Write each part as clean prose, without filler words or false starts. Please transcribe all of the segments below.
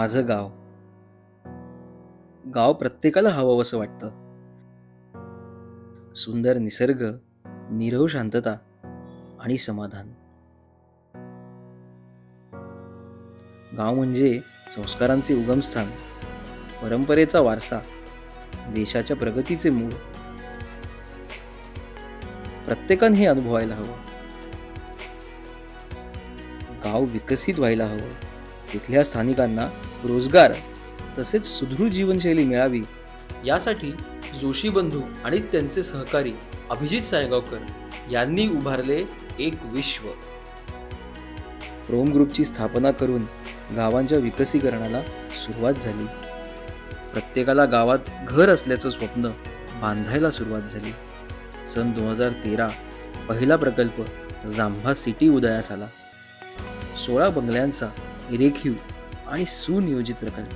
माझं गाव. गाव प्रत्येकाला हवंसं वाटतं. सुंदर निसर्ग, नीरव शांतता आणि समाधान. गाव म्हणजे संस्कारांचे उगमस्थान, परंपरेचा वारसा, देशाच्या प्रगतीचे मूळ. प्रत्येकाने हे अनुभवायला हवं. गाव विकसित व्हायला हवं. तिथल्या स्थानिकांना रोजगार तसेच सुदृढ जीवनशैली मिळावी, यासाठी जोशी बंधू आणि त्यांचे सहकारी अभिजित सायगावकर यांनी उभारले एक विश्व. प्रोम ग्रुपची स्थापना करून गावांच्या विकसीकरणाला सुरुवात झाली. प्रत्येकाला गावात घर असल्याचं स्वप्न बांधायला सुरुवात झाली. सन 2013 पहिला प्रकल्प जांभा सिटी उदयास आला. 16 बंगल्यांचा रेखीव आणि सुनियोजित प्रकल्प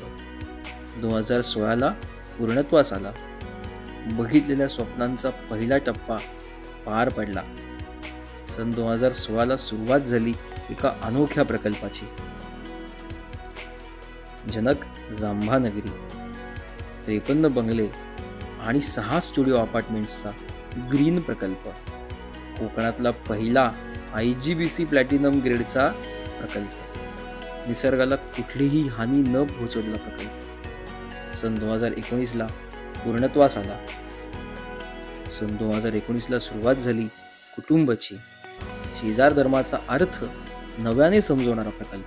2016ला पूर्णत्वास आला. बघितलेल्या स्वप्नांचा पहिला टप्पा पार पडला. सन 2016ला सुरुवात झाली एका अनोख्या प्रकल्पाची. जनक जांभा नगरी, 53 बंगले आणि 6 स्टुडिओ अपार्टमेंट्सचा ग्रीन प्रकल्प. कोकणातला पहिला IGBC प्लॅटिनम ग्रेडचा प्रकल्प. निसर्गाला कुठलीही हानी न पोहोचवलेला प्रकल्प. सन 2019ला पूर्णत्वास आला. सन 2019ला सुरुवात झाली कुटुंबाची. शेजार धर्माचा अर्थ नव्याने समजवणारा प्रकल्प.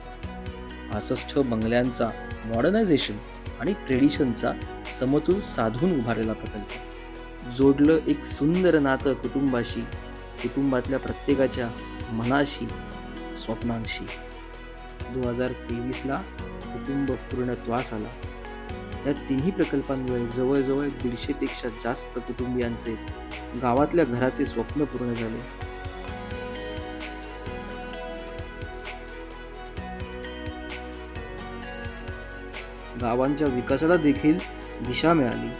65 बंगल्यांचा मॉडर्नायझेशन आणि ट्रेडिशनचा समतोल साधून उभारलेला प्रकल्प. जोडलं एक सुंदर नातं कुटुंबाशी, कुटुंबातल्या प्रत्येकाच्या मनाशी, स्वप्नांशी. 2023ला कुटुंब पूर्णत्वास आला. या तिन्ही प्रकल्पांमुळे जवळजवळ 150 पेक्षा जास्त कुटुंबियांचे गावातल्या घराचे स्वप्न पूर्ण झाले. गावांच्या विकासाला देखील दिशा मिळाली.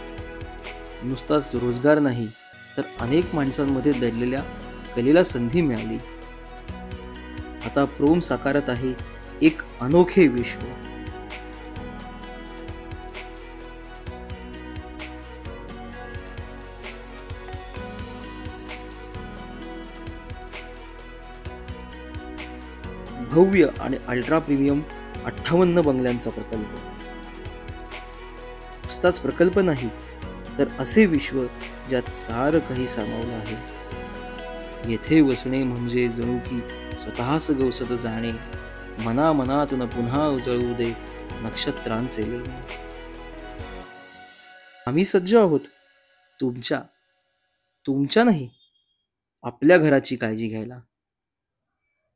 नुसताच रोजगार नाही, तर अनेक माणसांमध्ये दडलेल्या कलेला संधी मिळाली. आता प्रोम साकारत आहे एक अनोखे विश्व. भव्य आणि अल्ट्रा प्रीमियम 58 बंगल्यांचा प्रकल्प. नुसताच प्रकल्प नाही, तर असे विश्व ज्यात सारं काही सामावलं आहे. येथे वसणे म्हणजे जणू की स्वतःच गवसत जाणे. मनामनातून पुन्हा उजळू दे नक्षत्रांचे लेणे. आम्ही सज्ज आहोत तुमच्या नाही, आपल्या घराची काळजी घ्यायला.